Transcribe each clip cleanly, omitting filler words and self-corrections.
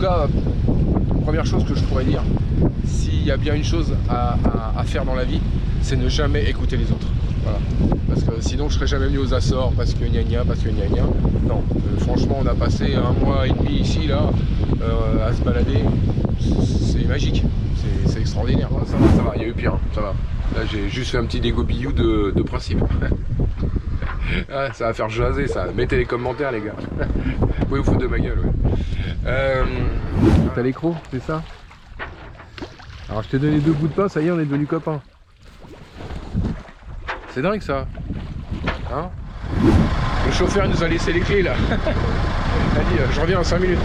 cas, première chose que je pourrais dire, s'il y a bien une chose à faire dans la vie, c'est ne jamais écouter les autres. Voilà. Parce que sinon je serais jamais venu aux Açores parce que gna gna, parce que gna gna. Non, franchement on a passé 1 mois et demi ici là à se balader, c'est magique, c'est extraordinaire. Ça va, il y a eu pire, ça va. Là j'ai juste fait un petit dégobillou de principe. Ah, ça va faire jaser ça, mettez les commentaires les gars. Vous pouvez vous foutre de ma gueule, ouais. T'as l'écrou, c'est ça? Alors je t'ai donné 2 bouts de pain, ça y est on est devenus copains. C'est dingue ça, hein? Le chauffeur nous a laissé les clés là. Il a dit je reviens en 5 minutes.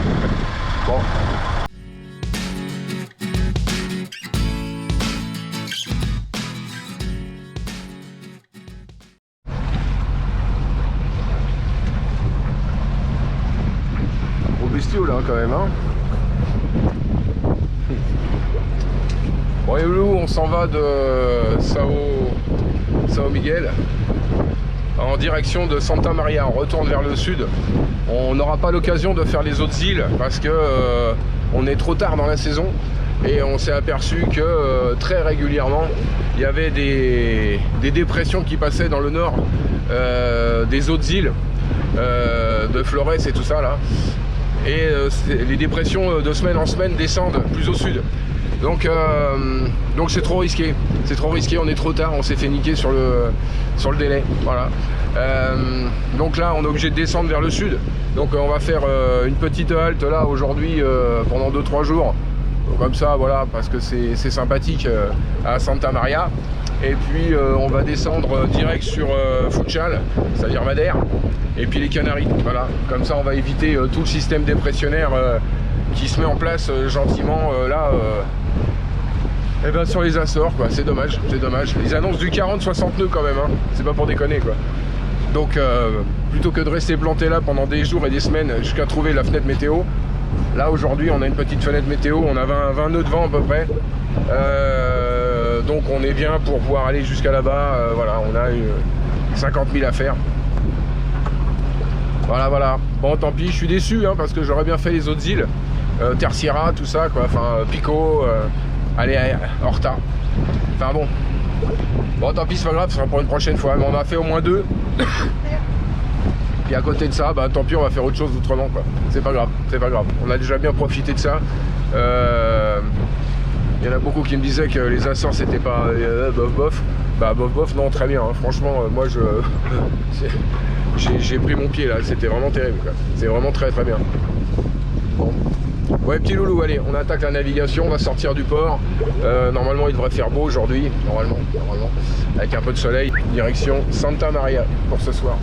Bon. Gros bestiaux là quand même, hein? Bon et où on s'en va de Sao Miguel en direction de Santa Maria. On retourne vers le sud. On n'aura pas l'occasion de faire les autres îles parce que on est trop tard dans la saison et on s'est aperçu que très régulièrement il y avait des dépressions qui passaient dans le nord des autres îles de Flores et tout ça là, et les dépressions de semaine en semaine descendent plus au sud. Donc c'est trop risqué, on est trop tard, on s'est fait niquer sur le délai, voilà. Donc là on est obligé de descendre vers le sud, donc on va faire une petite halte là aujourd'hui pendant 2-3 jours, comme ça voilà, parce que c'est sympathique à Santa Maria, et puis on va descendre direct sur Funchal, c'est-à-dire Madère, et puis les Canaries, voilà, comme ça on va éviter tout le système dépressionnaire qui se met en place gentiment là et ben sur les Açores quoi, c'est dommage, c'est dommage. Ils annoncent du 40-60 nœuds quand même, hein. C'est pas pour déconner quoi. Donc plutôt que de rester planté là pendant des jours et des semaines jusqu'à trouver la fenêtre météo, là aujourd'hui on a une petite fenêtre météo, on a 20 nœuds de vent à peu près, donc on est bien pour pouvoir aller jusqu'à là-bas, voilà, on a 50 000 à faire. Voilà, bon tant pis, je suis déçu hein, parce que j'aurais bien fait les autres îles, Terceira, tout ça quoi, enfin Pico, allez, Horta, enfin bon tant pis, c'est pas grave, ce sera pour une prochaine fois, mais on a fait au moins 2. Puis à côté de ça, bah tant pis, on va faire autre chose autrement quoi, c'est pas grave, on a déjà bien profité de ça. Il y en a beaucoup qui me disaient que les Açores c'était pas bof, bah bof non, très bien, hein. Franchement moi j'ai pris mon pied là, c'était vraiment terrible quoi. C'est vraiment très bien. Bon. Ouais petit loulou, allez, on attaque la navigation, on va sortir du port. Normalement il devrait faire beau aujourd'hui, normalement, avec un peu de soleil, direction Santa Maria pour ce soir.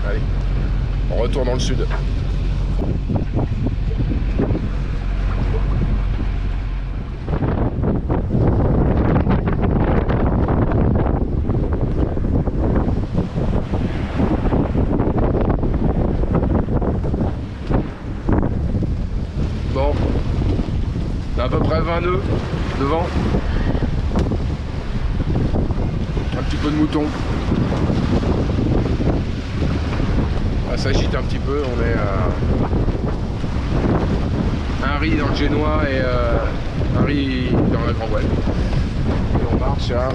Allez, on retourne dans le sud. Bon, à peu près 20 nœuds devant, un petit peu de mouton. Ça s'agite un petit peu, on est un riz dans le génois et un riz dans la grand voile. Et on marche à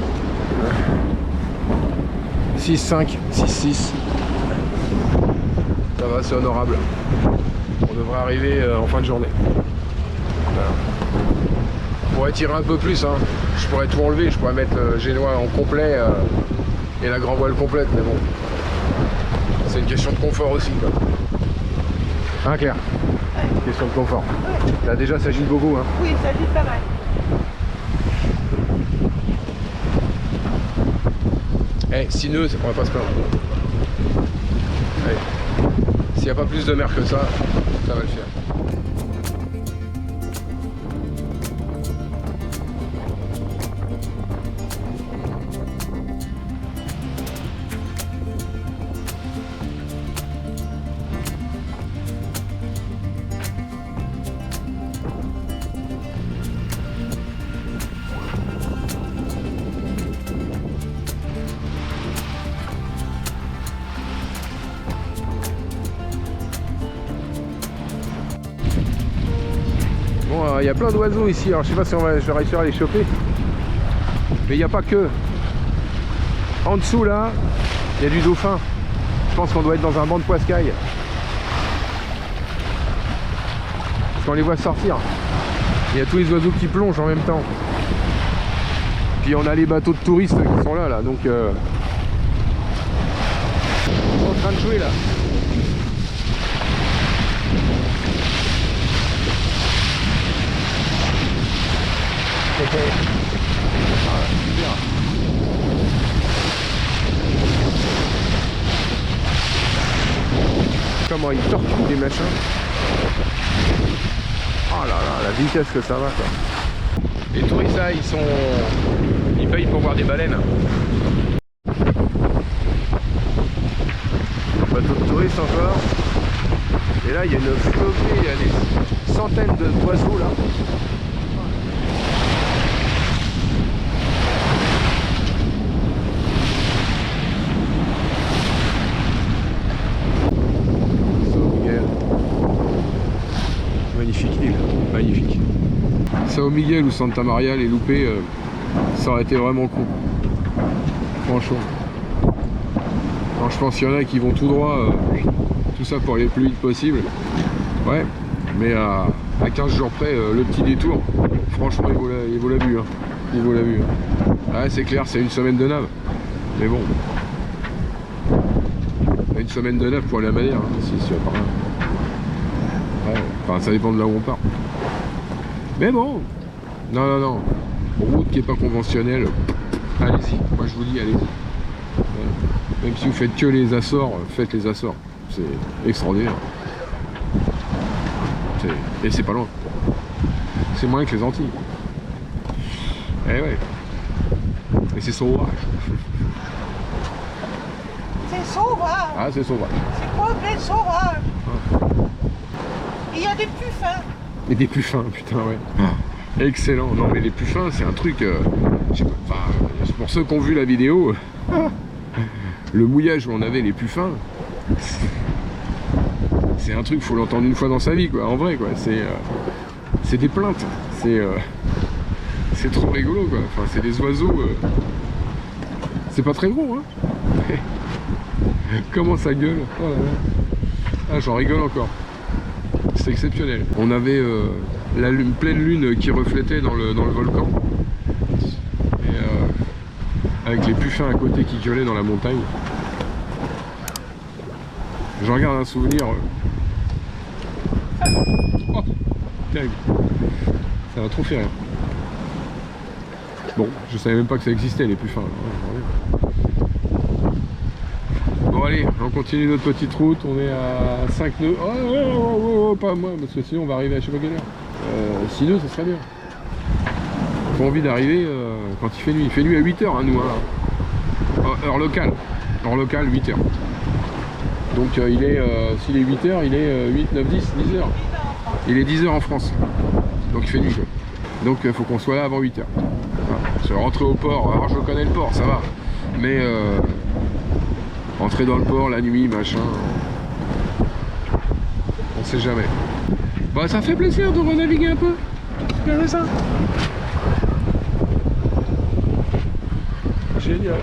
6,5, 6,6. Ça va, c'est honorable. On devrait arriver en fin de journée. Voilà. On pourrait tirer un peu plus, hein. Je pourrais tout enlever, je pourrais mettre le génois en complet et la grand voile complète, mais bon. C'est une question de confort aussi quoi. Hein Claire? Ouais. Question de confort. Ouais. Là déjà ça gîte beaucoup hein. Oui, ça gîte pas mal. Eh, 6 nœuds, on va pas se plaindre. Allez. S'il n'y a pas plus de mer que ça va le faire. Bon, il y a plein d'oiseaux ici, alors je sais pas si je vais réussir à les choper. Mais il n'y a pas que. En dessous là, il y a du dauphin. Je pense qu'on doit être dans un banc de poiscaille. Parce qu'on les voit sortir. Il y a tous les oiseaux qui plongent en même temps. Puis on a les bateaux de touristes qui sont là, donc ils sont en train de jouer là. Comment ils tortillent des machins. Oh là là, la vitesse que ça va quoi. Les touristes là, ils payent pour voir des baleines. Bateau de touristes encore. Et là il y a une flopée, il y a des centaines d'oiseaux là. Magnifique île, magnifique. São Miguel ou Santa Maria, les loupés, ça aurait été vraiment con. Franchement. Alors, je pense qu'il y en a qui vont tout droit, tout ça pour aller le plus vite possible. Ouais, mais à 15 jours près, le petit détour, franchement, il vaut la vue. Hein. Il vaut la vue. Hein. Ouais, c'est clair, c'est une semaine de nave. Mais bon. Une semaine de nave pour aller à Madère, hein, si par là. Ouais, enfin, ça dépend de là où on part. Mais bon, non. Route qui est pas conventionnelle, allez-y. Moi je vous dis, allez-y. Même si vous faites que les Açores, faites les Açores. C'est extraordinaire. Et c'est pas loin. C'est moins que les Antilles. Eh ouais. Et c'est sauvage. C'est sauvage. Ah, c'est sauvage. C'est complet sauvage. Ah. Il y a des puffins. Et des puffins, putain, ouais. Excellent. Non, mais les puffins, c'est un truc... je sais pas, enfin, pour ceux qui ont vu la vidéo, le mouillage où on avait les puffins, c'est un truc, faut l'entendre une fois dans sa vie, quoi. En vrai, quoi. C'est des plaintes. C'est trop rigolo, quoi. Enfin, c'est des oiseaux... c'est pas très gros, hein. Comment ça gueule. Oh là là. Ah, j'en rigole encore. C'est exceptionnel. On avait la pleine lune qui reflétait dans le volcan. Et, avec les puffins à côté qui gueulaient dans la montagne. J'en garde un souvenir. Oh, terrible. Ça m'a trop fait rire. Bon, je savais même pas que ça existait les puffins. Bon allez, on continue notre petite route, on est à 5 nœuds. Oh, pas moi, parce que sinon on va arriver à je sais pas quelle heure. 6 nœuds, ça serait bien. J'ai pas envie d'arriver quand il fait nuit. Il fait nuit à 8h, hein, nous. Hein. Heure locale. Heure locale, 8h. Donc il est, s'il est 8h, il est 8, 9, 10, 10h. Il est 10h en France. Donc il fait nuit, quoi. Donc il faut qu'on soit là avant 8h. Voilà. Je vais rentrer au port. Alors je connais le port, ça va. Mais... entrer dans le port la nuit, machin. On sait jamais. Bah ça fait plaisir de renaviguer un peu. Regardez ça. Génial.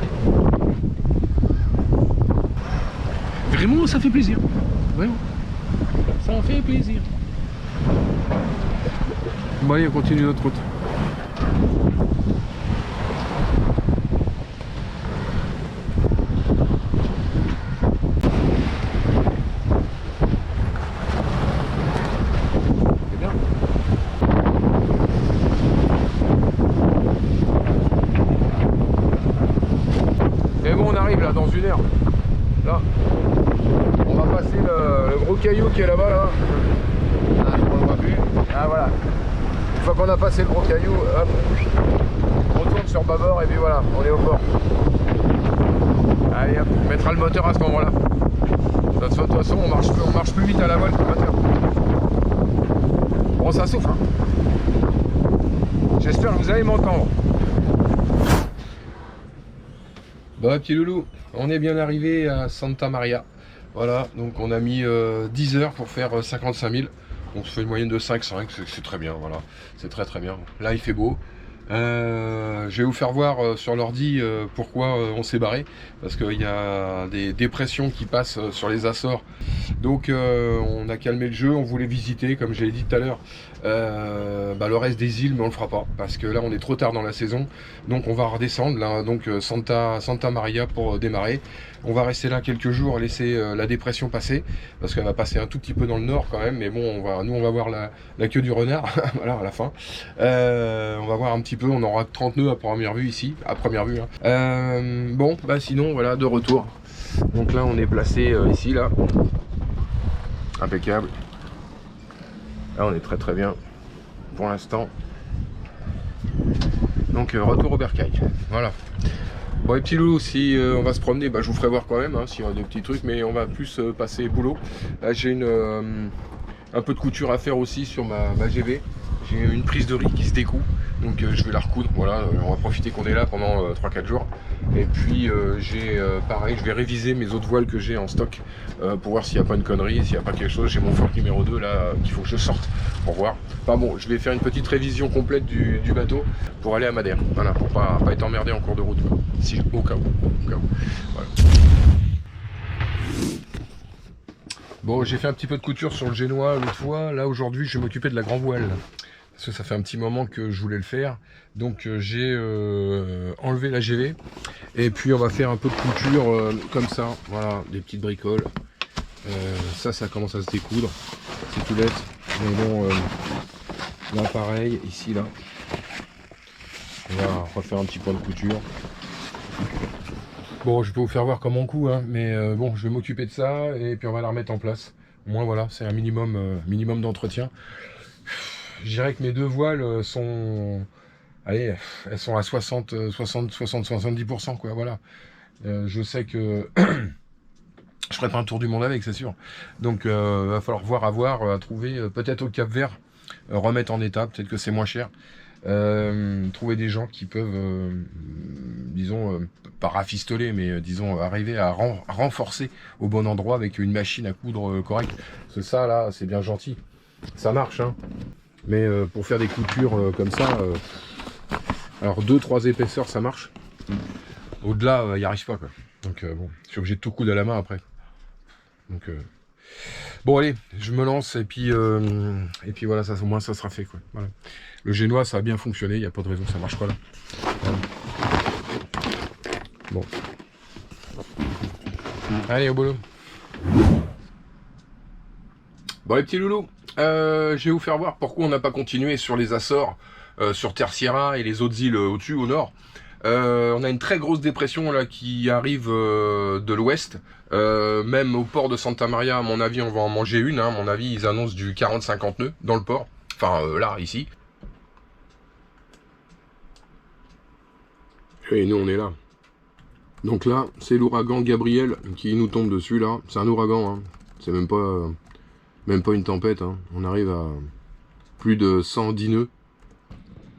Vraiment ça fait plaisir. Vraiment. Ça fait plaisir. Bon allez, on continue notre route. Là dans une heure, là on va passer le gros caillou qui est là-bas là. Ah, on le voit plus. Ah voilà, une fois qu'on a passé le gros caillou, hop, on retourne sur bâbord et puis voilà, on est au port. Allez hop, on mettra le moteur à ce moment là. De toute façon on marche plus vite à la voile que le moteur. Bon ça souffle hein. J'espère que vous allez m'entendre. Bon petit loulou, on est bien arrivé à Santa Maria. Voilà, donc on a mis 10 heures pour faire 55 000. On se fait une moyenne de 5,5, c'est très bien, voilà. C'est très très bien. Là il fait beau. Je vais vous faire voir sur l'ordi pourquoi on s'est barré, parce qu'il y a des dépressions qui passent sur les Açores, donc on a calmé le jeu, on voulait visiter comme j'ai dit tout à l'heure le reste des îles, mais on le fera pas parce que là on est trop tard dans la saison, donc on va redescendre là, donc Santa Maria pour démarrer. On va rester là quelques jours, laisser la dépression passer, parce qu'elle va passer un tout petit peu dans le nord quand même, mais bon, nous on va voir la queue du renard, voilà, à la fin. On va voir un petit peu, on aura 30 nœuds à première vue ici, à première vue. Hein. Bon, bah sinon, voilà, de retour. Donc là, on est placé ici, là. Impeccable. Là, on est très très bien pour l'instant. Donc, retour au bercail. Voilà. Bon les petits loulous, si on va se promener, bah, je vous ferai voir quand même, hein, s'il y a des petits trucs, mais on va plus passer boulot. Là j'ai un peu de couture à faire aussi sur ma GV. J'ai une prise de riz qui se découd, donc je vais la recoudre. Voilà, on va profiter qu'on est là pendant 3-4 jours. Et puis pareil, je vais réviser mes autres voiles que j'ai en stock pour voir s'il n'y a pas une connerie, s'il n'y a pas quelque chose. J'ai mon fork numéro 2 là qu'il faut que je sorte pour voir. Enfin bon, je vais faire une petite révision complète du bateau pour aller à Madère. Voilà, pour pas être emmerdé en cours de route. Si, au cas où. Voilà. Bon, j'ai fait un petit peu de couture sur le génois l'autre fois. Là aujourd'hui, je vais m'occuper de la grand voile. Parce que ça fait un petit moment que je voulais le faire. Donc j'ai enlevé la GV. Et puis on va faire un peu de couture comme ça. Voilà, des petites bricoles. Ça commence à se découdre. C'est tout bête. Mais bon, là pareil, ici, là. On va refaire un petit point de couture. Bon, je peux vous faire voir comment on coud, hein, mais bon, je vais m'occuper de ça et puis on va la remettre en place. Au moins, voilà, c'est un minimum d'entretien. Je dirais que mes deux voiles sont... Allez, elles sont à 70%, quoi, voilà. Je sais que... je ferai pas un tour du monde avec, c'est sûr. Donc, va falloir voir, à trouver, peut-être au Cap-Vert, remettre en état, peut-être que c'est moins cher. Trouver des gens qui peuvent, disons, pas rafistoler, mais disons, arriver à renforcer au bon endroit avec une machine à coudre correcte. Parce que ça, là, c'est bien gentil. Ça marche, hein. Mais pour faire des coutures comme ça, alors 2-3 épaisseurs, ça marche. Au-delà, il n'y arrive pas, quoi. Donc, bon, je suis obligé de tout coudre à la main après. Donc, bon, allez, je me lance et puis voilà, ça, au moins ça sera fait, quoi. Voilà. Le génois, ça a bien fonctionné, il n'y a pas de raison que ça marche pas là. Voilà. Bon. Allez, au boulot. Bon, les petits loulous, je vais vous faire voir pourquoi on n'a pas continué sur les Açores, sur Terceira et les autres îles au-dessus, au nord. On a une très grosse dépression là qui arrive de l'ouest, même au port de Santa Maria, à mon avis on va en manger une, hein. À mon avis ils annoncent du 40-50 nœuds dans le port, enfin là, ici. Et nous on est là. Donc là, c'est l'ouragan Gabriel qui nous tombe dessus là, c'est un ouragan, hein. C'est même pas une tempête, hein. On arrive à plus de 110 nœuds.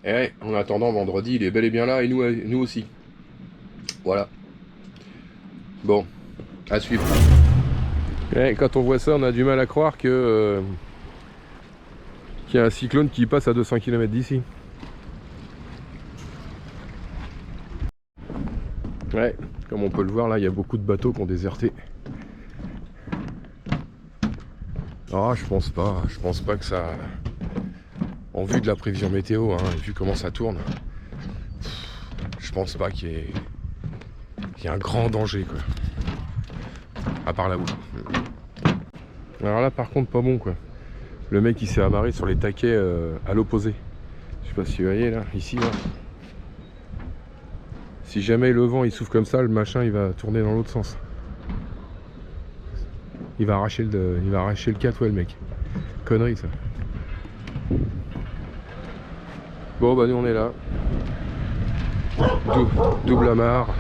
Et en attendant vendredi, il est bel et bien là et nous aussi. Voilà. Bon, à suivre. Et quand on voit ça, on a du mal à croire que qu'il y a un cyclone qui passe à 200 km d'ici. Ouais, comme on peut le voir là, il y a beaucoup de bateaux qui ont déserté. Ah, je pense pas que ça... En vue de la prévision météo, hein, et vu comment ça tourne, je pense pas qu'il y ait un grand danger, quoi. À part la boue. Alors là, par contre, pas bon, quoi. Le mec, il s'est amarré sur les taquets à l'opposé. Je sais pas si vous voyez, là, ici, là. Si jamais le vent, il souffle comme ça, le machin, il va tourner dans l'autre sens. Il va arracher le 4, ouais, le mec. Connerie, ça. Bon bah nous on est là, double amarre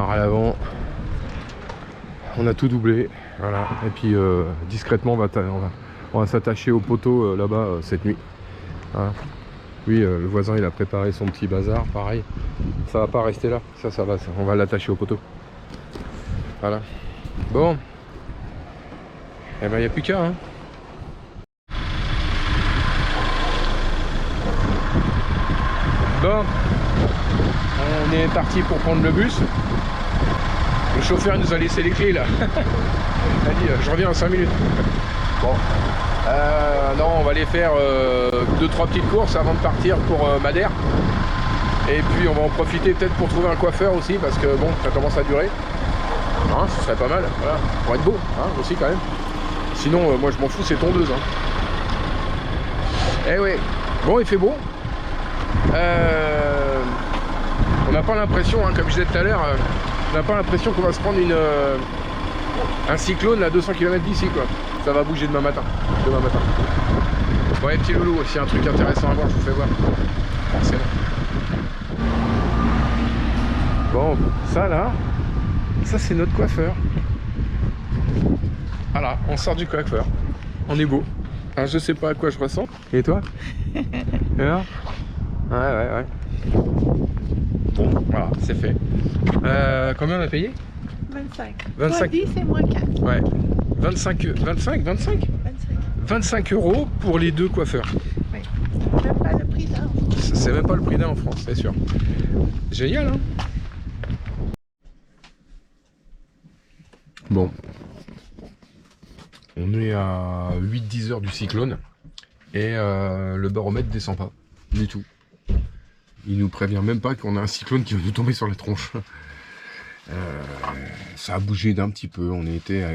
à l'avant, on a tout doublé, voilà, et puis discrètement on va s'attacher au poteau là-bas cette nuit. Voilà. Oui, le voisin il a préparé son petit bazar, pareil, ça va pas rester là, ça va, on va l'attacher au poteau. Voilà, bon, et ben il n'y a plus qu'à, hein. Bon, on est parti pour prendre le bus. Le chauffeur nous a laissé les clés là. Il a dit je reviens en 5 minutes. Bon, non, on va aller faire 2-3 petites courses avant de partir pour Madère. Et puis on va en profiter peut-être pour trouver un coiffeur aussi parce que bon, ça commence à durer. Hein, ce serait pas mal, voilà, pour être beau hein, aussi quand même. Sinon, moi je m'en fous, c'est tondeuse. Hein. Eh oui, bon, il fait beau. On n'a pas l'impression, hein, comme je disais tout à l'heure, on n'a pas l'impression qu'on va se prendre un cyclone à 200 km d'ici, quoi. Ça va bouger demain matin. Bon, les petits loulous, s'il y a un truc intéressant à voir, je vous fais voir. Forcément. Bon, ça là, ça c'est notre coiffeur. Voilà, on sort du coiffeur. On est beau. Alors, je sais pas à quoi je ressemble. Et toi? Alors ouais. Bon, voilà, c'est fait. Combien on a payé? 25. 25. Toi 10 et moi 4. Ouais. 25 euros pour les deux coiffeurs. Oui. Même pas le prix d'un. C'est même pas le prix d'un en France, c'est sûr. Génial, hein? Bon. On est à 8-10 heures du cyclone. Et le baromètre descend pas. Du tout. Il nous prévient même pas qu'on a un cyclone qui va nous tomber sur la tronche. Ça a bougé d'un petit peu. On était à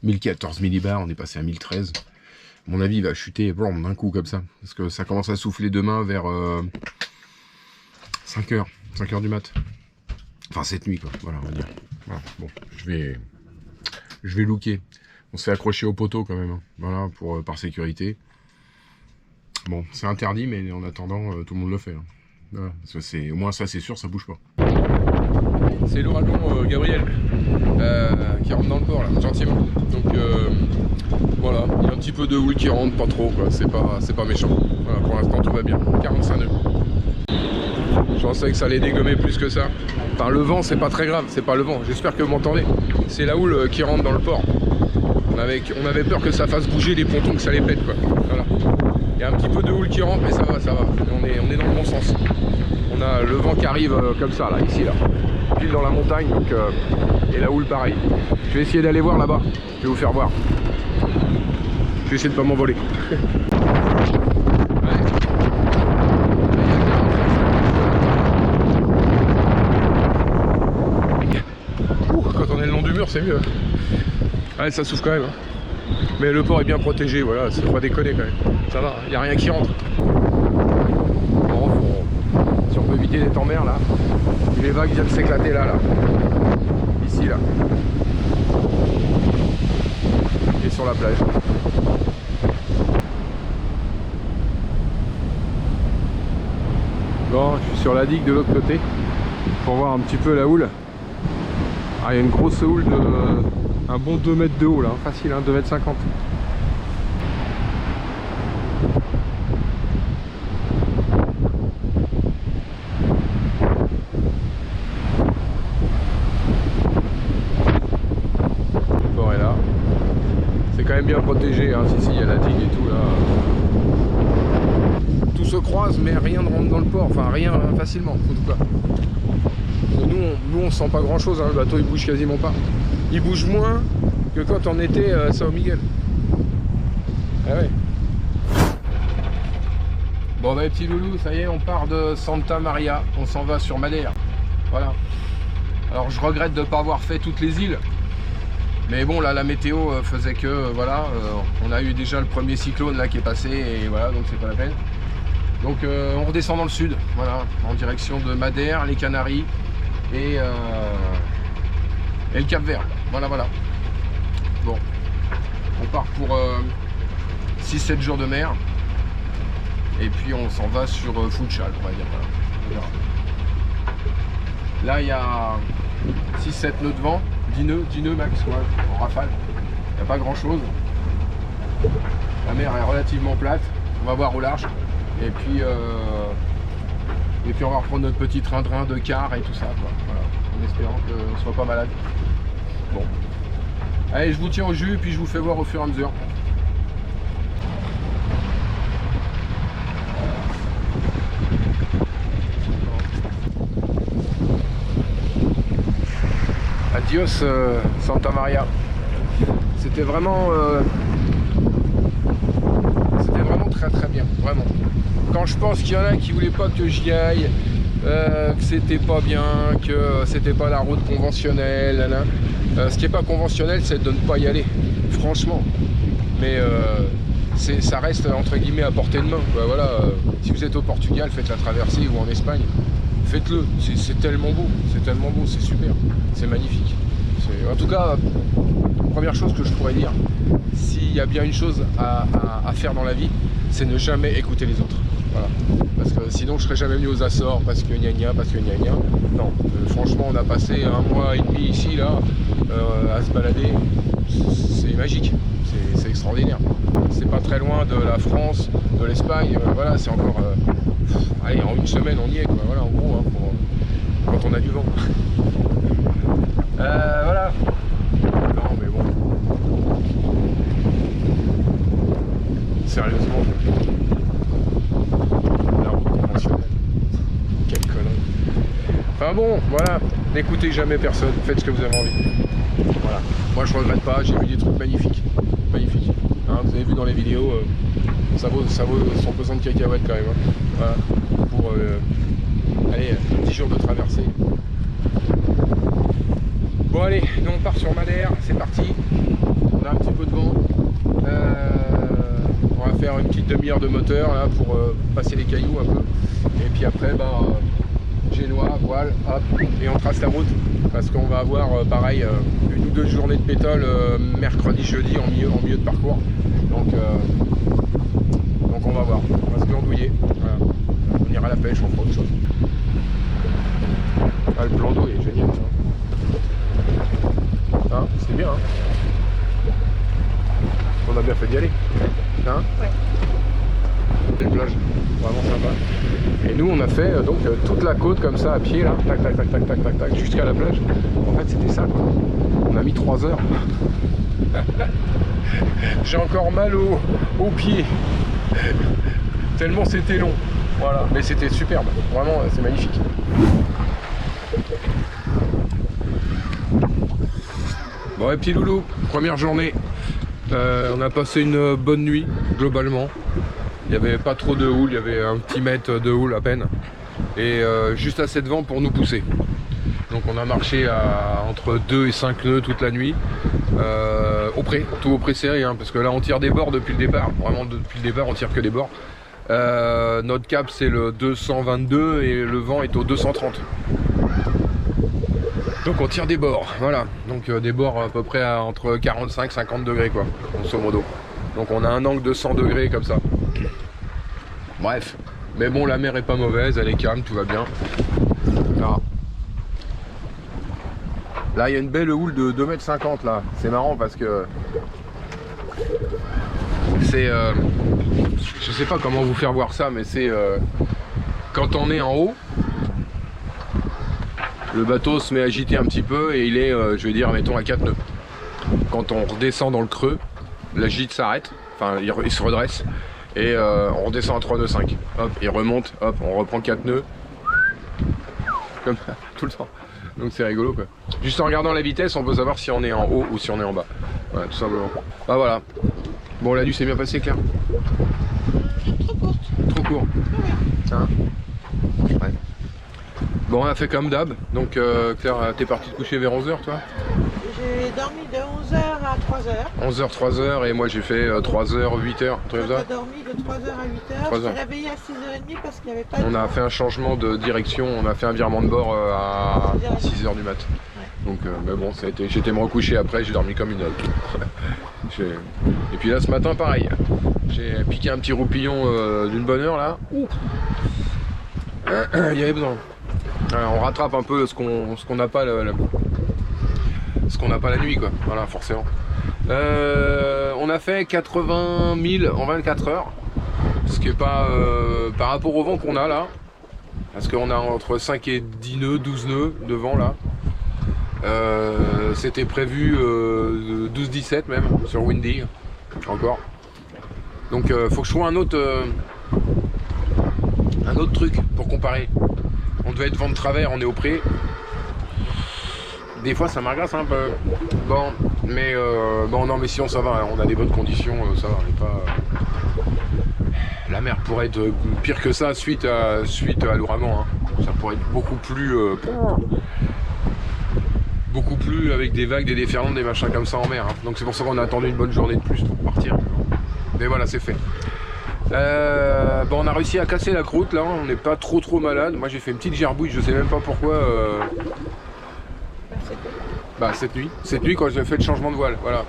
1014 millibars, on est passé à 1013. À mon avis, il va chuter d'un coup comme ça. Parce que ça commence à souffler demain vers 5h du mat. Enfin, cette nuit, quoi. Voilà, on va dire. Voilà. Bon, je vais looker. On s'est accroché au poteau quand même. Hein. Voilà, par sécurité. Bon, c'est interdit, mais en attendant, tout le monde le fait. Hein. Voilà, parce que au moins ça, c'est sûr, ça bouge pas. C'est l'ouragan Gabriel qui rentre dans le port, là, gentiment. Donc voilà, il y a un petit peu de houle qui rentre, pas trop, quoi. C'est pas méchant. Voilà, pour l'instant, tout va bien. 45 nœuds. Je pensais que ça allait dégommer plus que ça. Enfin, le vent, c'est pas très grave, c'est pas le vent. J'espère que vous m'entendez. C'est la houle qui rentre dans le port. On avait peur que ça fasse bouger les pontons, que ça les pète, quoi. Voilà. Il y a un petit peu de houle qui rentre, mais ça va. On est dans le bon sens. On a le vent qui arrive comme ça, là, ici, là. Pile dans la montagne, donc, et la houle, pareil. Je vais essayer d'aller voir là-bas. Je vais vous faire voir. Je vais essayer de pas m'envoler. Quand on est le long du mur, c'est mieux. Ouais, ça souffle quand même. Hein. Mais le port est bien protégé, voilà, c'est pas déconner quand même. Ça va, il n'y a rien qui rentre. Bon, si on peut éviter d'être en mer là. Les vagues viennent s'éclater là. Ici là. Et sur la plage. Bon, je suis sur la digue de l'autre côté pour voir un petit peu la houle. Ah, il y a une grosse houle de un bon 2 mètres de haut là, facile, hein, 2 mètres 50. Le port est là. C'est quand même bien protégé, hein, si il y a la digue et tout là. Tout se croise mais rien ne rentre dans le port, enfin rien facilement en tout cas. Nous on sent pas grand chose, hein, le bateau il bouge quasiment pas. Il bouge moins que quand on était à São Miguel. Ah ouais. Bon bah les petits loulous, ça y est, on part de Santa Maria, on s'en va sur Madère. Voilà. Alors je regrette de ne pas avoir fait toutes les îles. Mais bon là la météo faisait que voilà, on a eu déjà le premier cyclone là qui est passé et voilà, donc c'est pas la peine. Donc on redescend dans le sud, voilà, en direction de Madère, les Canaries et le Cap-Vert. Voilà. Bon, on part pour 6-7 jours de mer. Et puis on s'en va sur Funchal, on va dire. Voilà. Là il y a 6-7 nœuds de vent, 10 nœuds max, ouais, en rafale. Il n'y a pas grand chose. La mer est relativement plate, on va voir au large. Et puis on va reprendre notre petit train-train de car et tout ça, quoi. Voilà, en espérant qu'on ne soit pas malade. Bon. Allez, je vous tiens au jus, puis je vous fais voir au fur et à mesure. Adios Santa Maria. C'était vraiment très très bien, vraiment. Quand je pense qu'il y en a qui voulaient pas que j'y aille, que c'était pas bien, que c'était pas la route conventionnelle, ce qui est pas conventionnel, c'est de ne pas y aller, franchement. Mais ça reste entre guillemets à portée de main, quoi. Voilà, si vous êtes au Portugal, faites la traversée, ou en Espagne, faites-le. C'est tellement beau, c'est super, c'est magnifique. En tout cas, première chose que je pourrais dire, s'il y a bien une chose à faire dans la vie, c'est ne jamais écouter les autres. Voilà. Parce que sinon je serais jamais venu aux Açores parce que gna gna, parce que gna gna. Non, franchement on a passé 1 mois et demi ici là à se balader. C'est magique, c'est extraordinaire. C'est pas très loin de la France, de l'Espagne, voilà, c'est encore. Allez, en 1 semaine on y est, quoi. Voilà, en gros, hein, quand on a du vent. Voilà. Non mais bon. Sérieusement. La route conventionnelle. Quelle connerie. Enfin bon, voilà. N'écoutez jamais personne. Faites ce que vous avez envie. Voilà. Moi je regrette pas. J'ai vu des trucs magnifiques. Magnifiques. Hein, vous avez vu dans les vidéos, ça vaut son pesant de cacahuètes quand même. Hein. Voilà. Pour allez, 10 jours de traversée. Bon allez, nous on part sur Madère, c'est parti. On a un petit peu de vent. On va faire une petite demi-heure de moteur là pour passer les cailloux un peu. Et puis après, génois, voile, hop, et on trace la route. Parce qu'on va avoir pareil 1 ou 2 journées de pétole mercredi, jeudi en milieu de parcours. Donc on va voir. On va se glandouiller. Voilà. On ira à la pêche, on fera autre chose. Ah, le plan d'eau est génial. Hein, c'est bien, hein. On a bien fait d'y aller. Hein, Ouais. une plage, vraiment sympa. Et nous on a fait donc toute la côte comme ça à pied là, tac tac tac tac tac tac tac, jusqu'à la plage. En fait c'était ça quoi. On a mis 3 heures. J'ai encore mal aux pieds. Tellement c'était long. Voilà. Mais c'était superbe. Vraiment c'est magnifique. Bon et petit loulou, première journée. On a passé une bonne nuit globalement. Il n'y avait pas trop de houle, il y avait un petit mètre de houle à peine. Et juste assez de vent pour nous pousser. Donc on a marché entre 2 et 5 nœuds toute la nuit. Au pré, tout au pré serré, hein, parce que là on tire des bords depuis le départ. Vraiment depuis le départ on tire que des bords. Notre cap c'est le 222 et le vent est au 230. Donc on tire des bords, voilà. Donc des bords à peu près entre 45 et 50 degrés quoi, grosso modo. Donc on a un angle de 100 degrés comme ça. Bref, mais bon la mer est pas mauvaise, elle est calme, tout va bien. Là il y a une belle houle de 2,50 m là. C'est marrant parce que c'est je sais pas comment vous faire voir ça, mais c'est quand on est en haut, le bateau se met à agiter un petit peu et il est, je vais dire, mettons à 4 nœuds. Quand on redescend dans le creux, la gîte s'arrête, enfin il se redresse et on redescend à 3 nœuds 5. Hop, il remonte, hop, on reprend 4 nœuds. Comme ça, tout le temps. Donc c'est rigolo quoi. Juste en regardant la vitesse, on peut savoir si on est en haut ou si on est en bas. Voilà, tout simplement. Bah voilà. Bon, la nuit s'est bien passée, Claire? Trop courte. Trop court. Hein? Ouais. Bon, on a fait comme d'hab. Donc Claire, t'es partie te coucher vers 11h toi? J'ai dormi de 11h à 3h. 11h, 3h et moi j'ai fait 3h, 8h, J'ai dormi de 3h à 8h. 3 Je heures. suis réveillée à 6h30 parce qu'il n'y avait pas de On a fait un changement de direction, on a fait un virement de bord à 6h du mat. Ouais. Donc mais bon, ça a été, j'étais me recoucher après, j'ai dormi comme une autre. Et puis là ce matin pareil, j'ai piqué un petit roupillon d'une bonne heure là. Il y avait besoin. Alors, on rattrape un peu ce qu'on n'a pas ce qu'on n'a pas la nuit quoi, voilà forcément. On a fait 80 000 en 24 heures, ce qui est pas par rapport au vent qu'on a là, parce qu'on a entre 5 et 10 nœuds, 12 nœuds de vent là. C'était prévu 12-17 même sur Windy encore. Donc faut que je trouve un autre truc pour comparer. On devait être vent de travers, on est au pré. des fois ça m'agace un peu. Bon, mais bon, non, mais sinon ça va, on a des bonnes conditions, ça va, on n'est pas. La mer pourrait être pire que ça suite à l'ouragan. Hein. Ça pourrait être beaucoup plus avec des vagues, des déferlantes, des machins comme ça en mer. Hein. Donc c'est pour ça qu'on a attendu une bonne journée de plus pour partir. Mais voilà, c'est fait. Bon, on a réussi à casser la croûte là, on n'est pas trop malade. Moi j'ai fait une petite gerbouille, je sais même pas pourquoi. Cette nuit quand j'ai fait le changement de voile, voilà.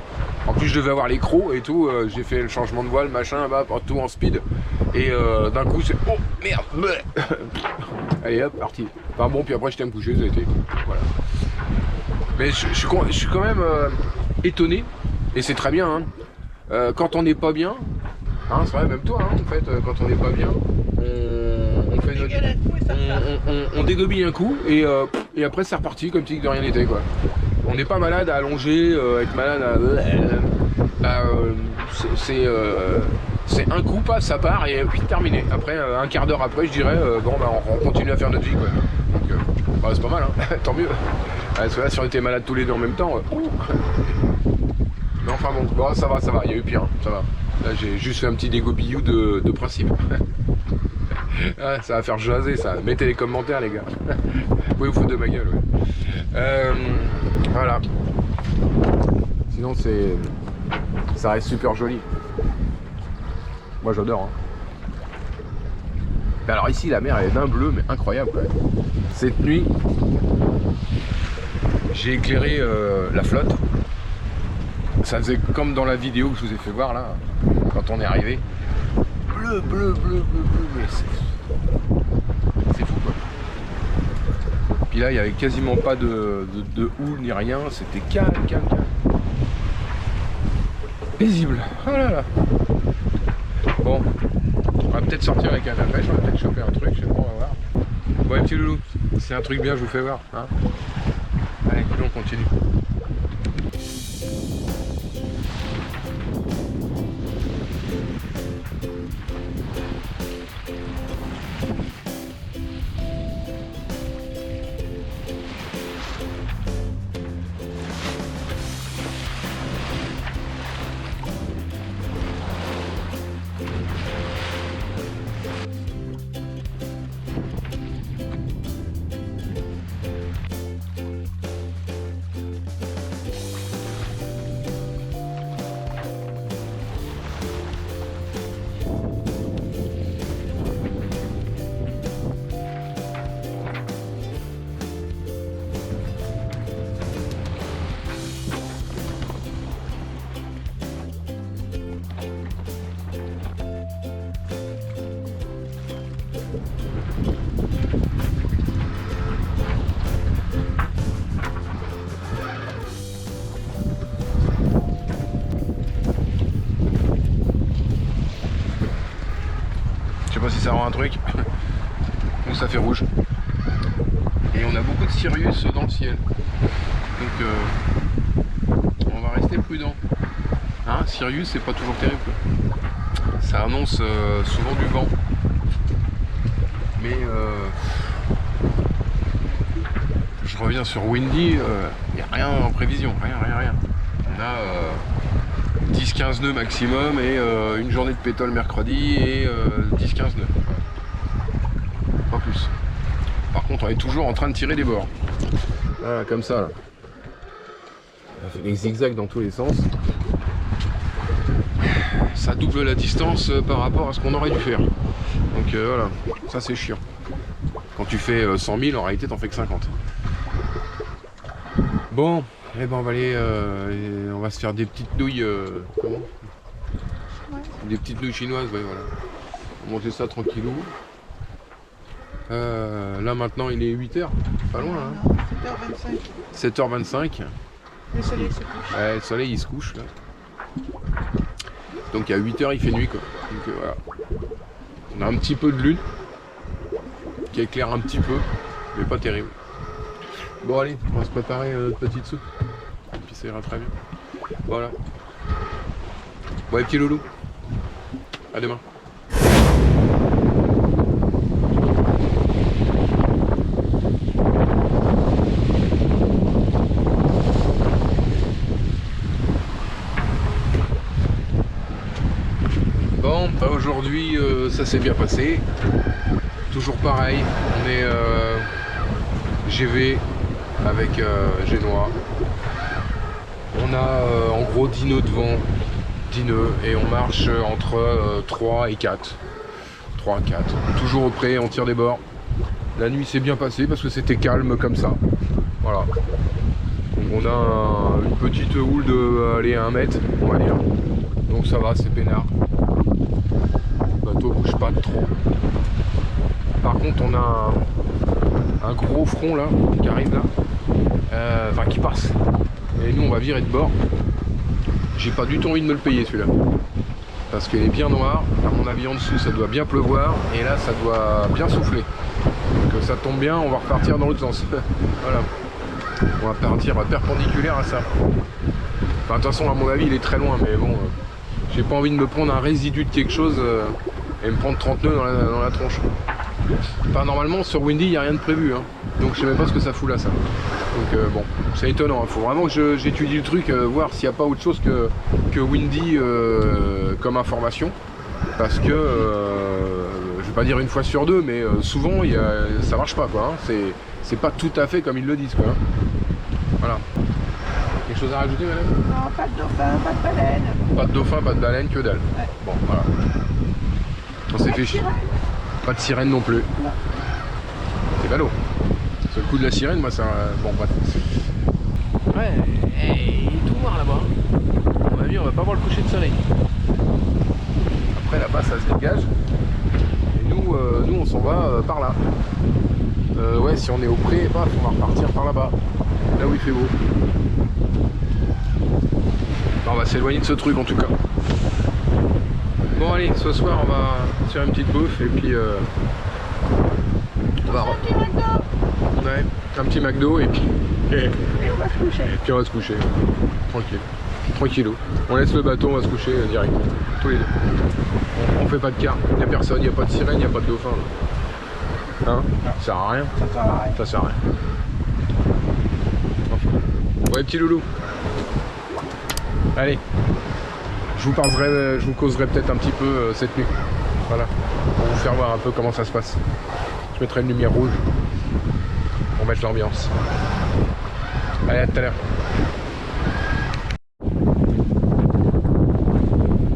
En plus je devais avoir les crocs et tout, j'ai fait le changement de voile, machin, bah, tout en speed. Et d'un coup c'est oh merde. Allez hop, parti. Enfin bon, puis après j'étais à me coucher, ça a été. Voilà. Mais je suis quand même étonné, et c'est très bien, hein. Quand on n'est pas bien, hein, c'est vrai, même toi, hein, en fait, quand on n'est pas bien, on fait on dégobille un coup, et après c'est reparti comme si de rien n'était, quoi. On n'est pas malade à allonger, être malade à... c'est un coup, passe, ça part, et puis terminé. Après, un quart d'heure après, je dirais, on continue à faire notre vie, quoi. Donc, c'est pas mal, hein. Tant mieux. Parce que là, si on était malades tous les deux en même temps... Mais enfin bon, ça va, il y a eu pire, hein, ça va. Là, j'ai juste fait un petit dégobillou de principe. Ah, ça va faire jaser, ça. Mettez les commentaires, les gars. Vous pouvez vous foutre de ma gueule, ouais. Voilà. Sinon, ça reste super joli. Moi, j'adore. Hein. Mais alors ici, la mer, elle est d'un bleu, mais incroyable, quand même. Cette nuit, j'ai éclairé la flotte. Ça faisait comme dans la vidéo que je vous ai fait voir là, quand on est arrivé. Bleu, mais c'est fou, quoi. Puis là, il n'y avait quasiment pas de houle ni rien, c'était calme. Paisible. Oh là là. Bon, on va peut-être sortir avec un pêche, on va peut-être choper un truc, je sais pas, on va voir. Bon, les petits loulous, c'est un truc bien, je vous fais voir. Hein. Allez, on continue. Si ça rend un truc, nous ça fait rouge et on a beaucoup de Sirius dans le ciel, donc on va rester prudent, hein. Sirius c'est pas toujours terrible, ça annonce souvent du vent, mais je reviens sur Windy, il n'y a rien en prévision, rien. On a 10-15 nœuds maximum et une journée de pétole mercredi et 10-15 nœuds. Pas plus. Par contre, on est toujours en train de tirer des bords. Voilà, comme ça. Là. On fait des zigzags dans tous les sens. Ça double la distance par rapport à ce qu'on aurait dû faire. Donc voilà, ça c'est chiant. Quand tu fais 100 000, en réalité, t'en fais que 50. Bon. Eh ben on va aller, on va se faire des petites nouilles, comment des petites nouilles chinoises, ouais, voilà. On va monter ça tranquillou. Là maintenant il est 8h, pas loin hein. 7h25. 7h25. Le soleil se couche. Ouais, le soleil il se couche là. Donc à 8h il fait nuit quoi. Donc voilà. On a un petit peu de lune qui éclaire un petit peu, mais pas terrible. Bon allez, on va se préparer notre petite soupe. Et puis ça ira très bien. Voilà. Bon les petits loulous. À demain. Bah, aujourd'hui, ça s'est bien passé. Toujours pareil, on est GV avec Génois. On a en gros 10 nœuds de vent, 10 nœuds, et on marche entre 3 et 4. 3 à 4. Toujours au près, on tire des bords. La nuit s'est bien passée parce que c'était calme comme ça. Voilà. Donc on a une petite houle de aller à 1 mètre, on va dire. Donc ça va, c'est peinard. Le bateau bouge pas trop. Par contre, on a un gros front là, qui arrive là, enfin qui passe. Et nous, on va virer de bord. J'ai pas du tout envie de me le payer celui-là. Parce qu'il est bien noir. À mon avis, en dessous, ça doit bien pleuvoir. Et là, ça doit bien souffler. Donc ça tombe bien, on va repartir dans l'autre sens. Voilà. On va partir perpendiculaire à ça. Enfin, de toute façon, à mon avis, il est très loin. Mais bon, j'ai pas envie de me prendre un résidu de quelque chose et me prendre 30 nœuds dans la tronche. Enfin, normalement, sur Windy, il n'y a rien de prévu. Hein. Donc je sais même pas ce que ça fout là, ça. Donc bon, c'est étonnant. Il faut vraiment que j'étudie le truc, voir s'il n'y a pas autre chose que Windy comme information. Parce que, je vais pas dire une fois sur deux, mais souvent, ça marche pas, quoi. Hein. C'est pas tout à fait comme ils le disent, quoi. Hein. Voilà. Quelque chose à rajouter, madame? Non, pas de dauphin, pas de baleine. Pas de dauphin, pas de baleine, que dalle. Ouais. Bon, voilà. On s'est fait chier. Pas de sirène non plus. Non. C'est ballot. C'est le coup de la sirène, moi, ça. Bon, bref. Ouais, il est tout noir là-bas. À mon avis, on va pas voir le coucher de soleil. Après, là-bas, ça se dégage. Et nous, on s'en va par là. Ouais, si on est au pré, on va repartir par là-bas. Là où il fait beau. On va s'éloigner de ce truc en tout cas. Bon allez, ce soir on va faire une petite bouffe et puis on va ouais, un petit McDo et puis on va se coucher. puis on va se coucher. Tranquille. Tranquillou. On laisse le bateau, on va se coucher direct. Tous les deux. On fait pas de quart, il n'y a personne, il n'y a pas de sirène, il n'y a pas de dauphin. Hein? Ça sert à rien. Ça sert à rien. Ça sert à rien. Ouais, petit loulou. Allez. Je vous causerai peut-être un petit peu cette nuit. Voilà. Pour vous faire voir un peu comment ça se passe. Je mettrai une lumière rouge pour mettre l'ambiance. Allez, à tout à l'heure.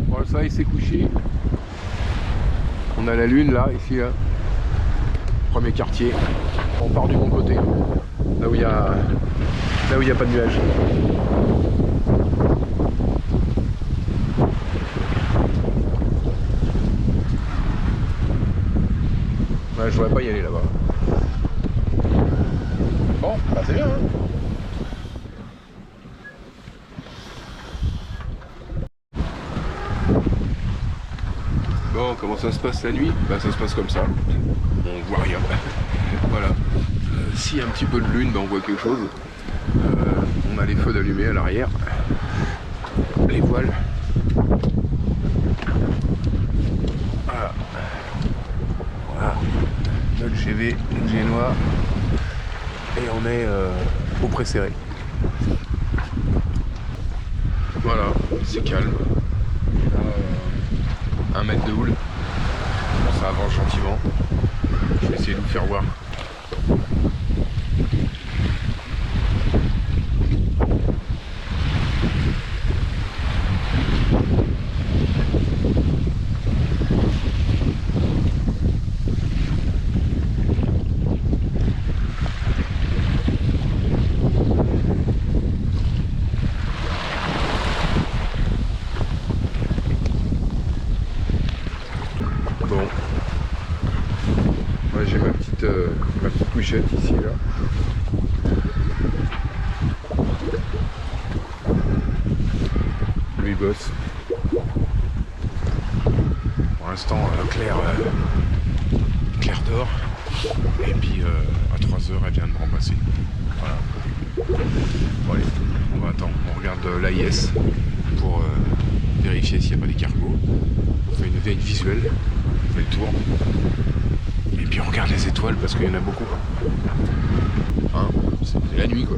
Bon, le soleil s'est couché. On a la lune là, ici là. Premier quartier. On part du bon côté. Là où il y a pas de nuages. Ouais, je voudrais pas y aller là-bas. Bon, bah c'est bien, hein. Bon, comment ça se passe la nuit? Bah ça se passe comme ça. On voit rien. Voilà. S'il y a un petit peu de lune, bah, on voit quelque chose. On a les feux d'allumés à l'arrière. Les voiles. Voilà. Voilà. Notre GV génois. Et on est au pré-serré. Voilà, c'est calme. 1 mètre de houle. Ça avance gentiment. Je vais essayer de vous faire voir. Bon, moi j'ai ma petite couchette ici là. Lui bosse. Pour l'instant Claire dort. Et puis à 3h elle vient de me remplacer. Voilà. Bon allez, on va attendre. On regarde l'AIS pour vérifier s'il n'y a pas des cargos. On fait une veille visuelle. On fait le tour. Et puis on regarde les étoiles parce qu'il y en a beaucoup. Hein, c'est la nuit quoi.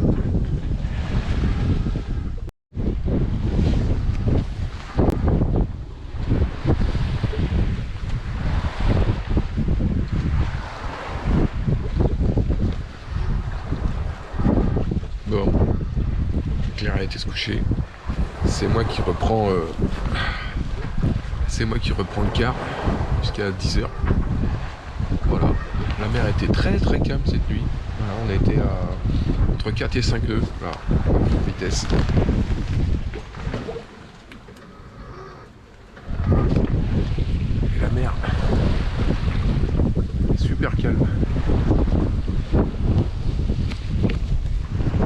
été se coucher. C'est moi qui reprends le quart jusqu'à 10h. Voilà. La mer était très très calme cette nuit. Voilà, on a été à entre 4 et 5 nœuds. Voilà. Vitesse. Et la mer est super calme.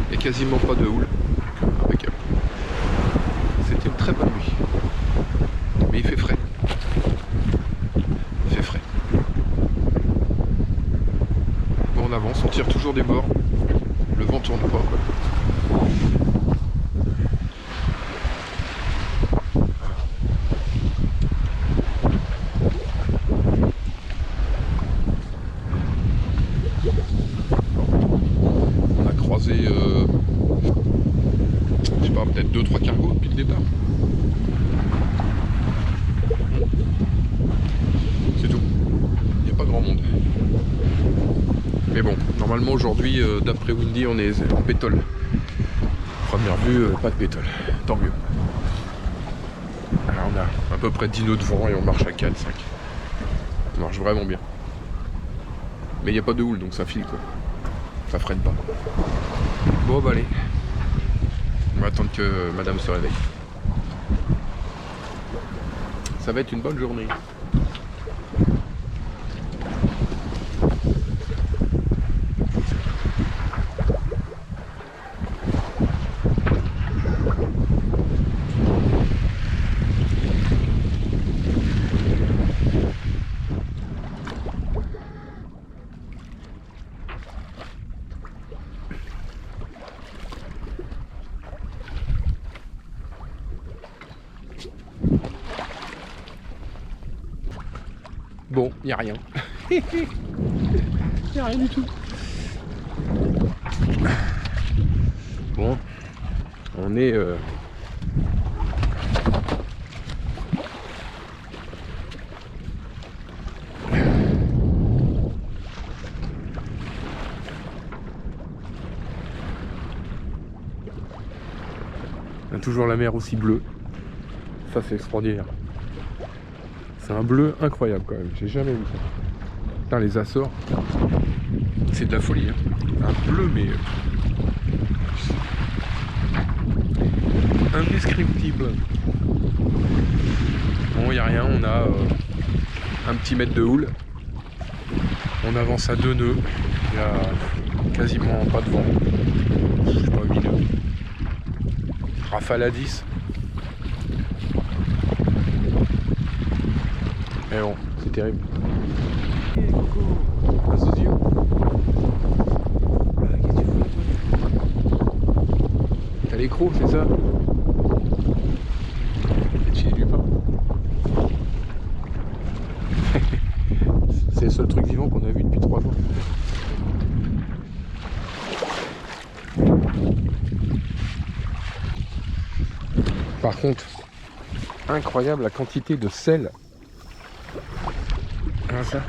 Il n'y a quasiment pas de houle. Impeccable. C'était une très bonne nuit. Mais il fait frais. Il fait frais. Bon, on avance, on tire toujours des bords. Le vent tourne pas, quoi. On a croisé, je sais pas, peut-être 2-3 cargos depuis le départ. C'est tout. Il n'y a pas grand monde. Mais bon, normalement aujourd'hui, d'après Windy, on est en pétole. Première vue, pas de pétole. Tant mieux. Alors on a à peu près 10 nœuds de vent et on marche à 4-5. Ça marche vraiment bien. Mais il n'y a pas de houle, donc ça file quoi. Ça freine pas. Bon bah allez. On va attendre que madame se réveille. Ça va être une bonne journée. Bon, il n'y a rien. Il n'y a rien du tout. Bon, on est... On a toujours la mer aussi bleue. Ça c'est extraordinaire. C'est un bleu incroyable quand même, j'ai jamais vu ça. Putain, les Açores, c'est de la folie. Hein. Un bleu mais indescriptible. Bon, il n'y a rien, on a un petit mètre de houle. On avance à 2 nœuds, il n'y a quasiment pas de vent. Je sais pas, 8 nœuds. Rafale à 10. Mais bon, c'est terrible. Hey, Coco. Un sosie. Qu'est-ce que tu fous là, T'as l'écrou, c'est ça? J'ai du pain. C'est le seul truc vivant qu'on a vu depuis 3 jours. Par contre, incroyable la quantité de sel. Hein, ça.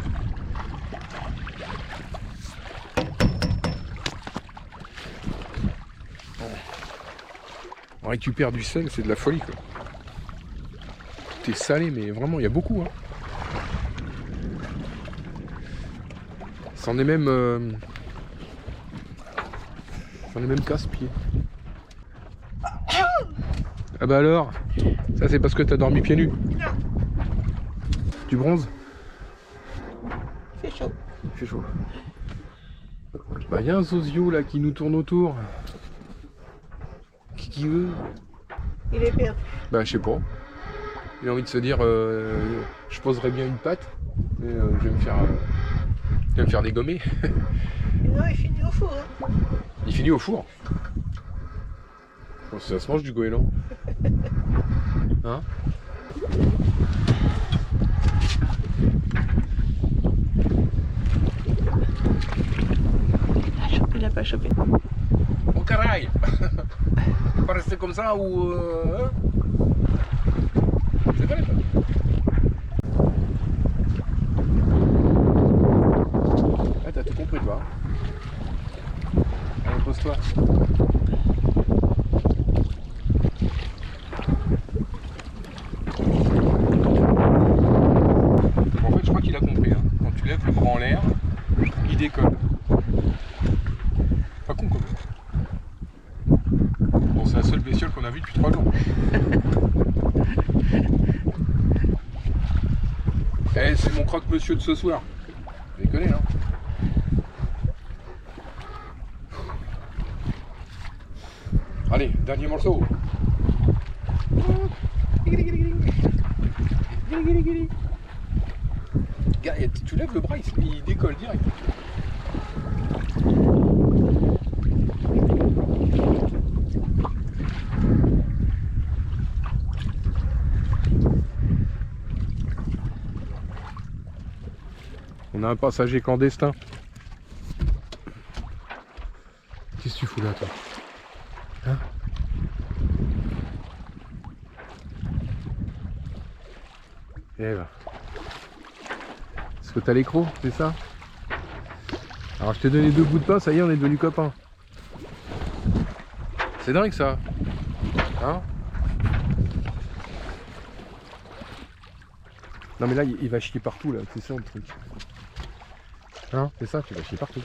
On récupère du sel, c'est de la folie quoi. Tout est salé, mais vraiment il y a beaucoup. Hein. C'en est même casse-pied. Ah bah alors, ça c'est parce que t'as dormi pieds nus. Non. Tu bronzes? C'est chaud. Il fait chaud. Bah y a un Zozio là qui nous tourne autour. Qui veut? Il est perdu. Bah je sais pas. Il a envie de se dire je poserais bien une patte, mais je vais me faire dégommer. Non, il finit au four. Hein. Il finit au four. Bon, ça se mange du goéland. Hein? Il n'a pas chopé. Oh caray! On va rester comme ça ou... hein? C'est vrai, ah, t'as tout compris toi. Allez, pose-toi. je crois qu'il a compris. Hein. Quand tu lèves le bras en l'air, il décolle. Pas con quand même. Bon, c'est la seule bestiole qu'on a vue depuis 3 jours. Eh, c'est mon croque-monsieur de ce soir. Vous les connaissez, hein. Allez, dernier morceau. Gars, tu lèves le bras, il décolle direct. On a un passager clandestin. Qu'est-ce que tu fous là, toi? Hein? Eh ben. Est-ce que t'as l'écrou, c'est ça? Alors je t'ai donné 2 bouts de pain, ça y est, on est devenus copains. C'est dingue ça. Hein? Non mais là, il va chier partout là, c'est ça le truc. Hein? C'est ça, tu vas chier partout.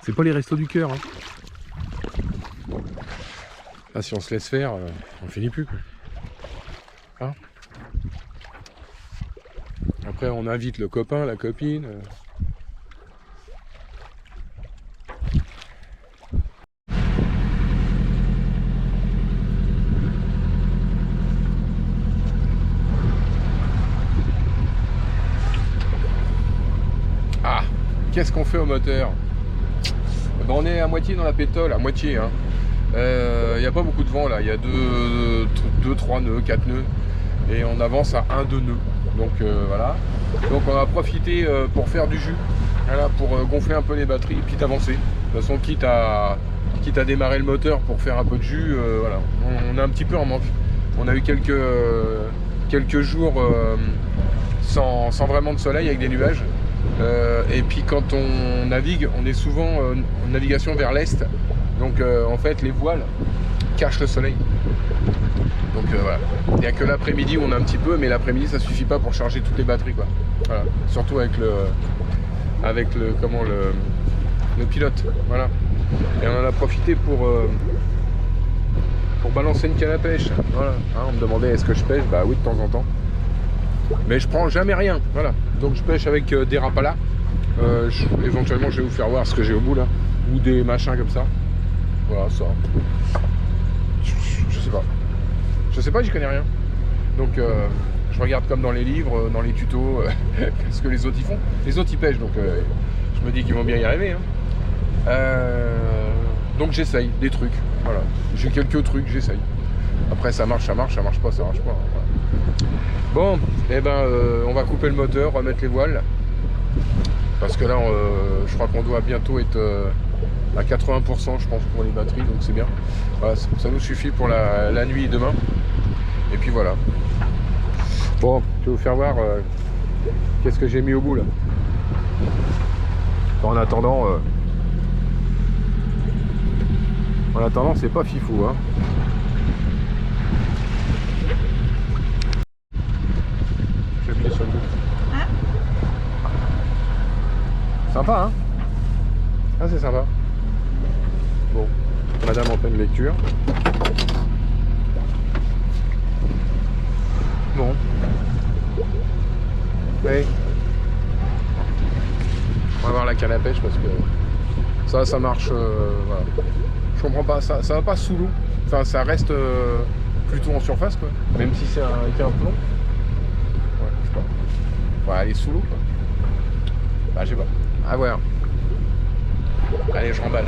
C'est pas les restos du cœur. Hein. Là, si on se laisse faire, on finit plus. Quoi. Hein? Après, on invite le copain, la copine. Ah, qu'est-ce qu'on fait au moteur? Ben, on est à moitié dans la pétole, à moitié. Hein. Il n'y a pas beaucoup de vent là, il y a 2, 3 nœuds, 4 nœuds et on avance à 1, 2 nœuds. Donc voilà. Donc on a profité pour faire du jus, voilà, pour gonfler un peu les batteries et puis d'avancer. De toute façon, quitte à démarrer le moteur pour faire un peu de jus, voilà. On est un petit peu en manque. On a eu quelques jours sans vraiment de soleil avec des nuages. Et puis quand on navigue, on est souvent en navigation vers l'est. Donc en fait les voiles cachent le soleil. Donc voilà. Il n'y a que l'après-midi où on a un petit peu, mais l'après-midi ça suffit pas pour charger toutes les batteries quoi. Voilà. Surtout avec le pilote. Voilà. Et on en a profité pour balancer une canne à pêche. Voilà. Hein, on me demandait est-ce que je pêche? Bah oui de temps en temps. Mais je prends jamais rien. Voilà. Donc je pêche avec des rapalas. Éventuellement je vais vous faire voir ce que j'ai au bout là. Ou des machins comme ça. Voilà ça. Je sais pas. Je sais pas, j'y connais rien. Donc je regarde comme dans les livres, dans les tutos, ce que les autres y font. Les autres y pêchent, donc je me dis qu'ils vont bien y arriver. Hein. Donc j'essaye des trucs. Voilà. J'ai quelques trucs, j'essaye. Après ça marche pas, ça marche pas. Voilà. Bon, et ben on va couper le moteur, remettre les voiles. Parce que là, je crois qu'on doit bientôt être à 80% je pense pour les batteries, donc c'est bien. Voilà, ça nous suffit pour la nuit et demain. Et puis voilà. Bon, je vais vous faire voir qu'est-ce que j'ai mis au bout là. En attendant, c'est pas fifou. Hein. Je vais appuyer sur le bout. Hein? Sympa, hein? Ah, c'est sympa. Bon, madame en pleine lecture. Bon. Ouais. On va voir la canne à pêche parce que ça marche. Voilà. Je comprends pas, ça va pas sous l'eau. Enfin, ça reste plutôt en surface, quoi. Même si c'est avec un plomb. Ouais, je sais pas. Ouais, elle est sous l'eau, quoi. Bah, je sais pas. À voir. Allez, je remballe.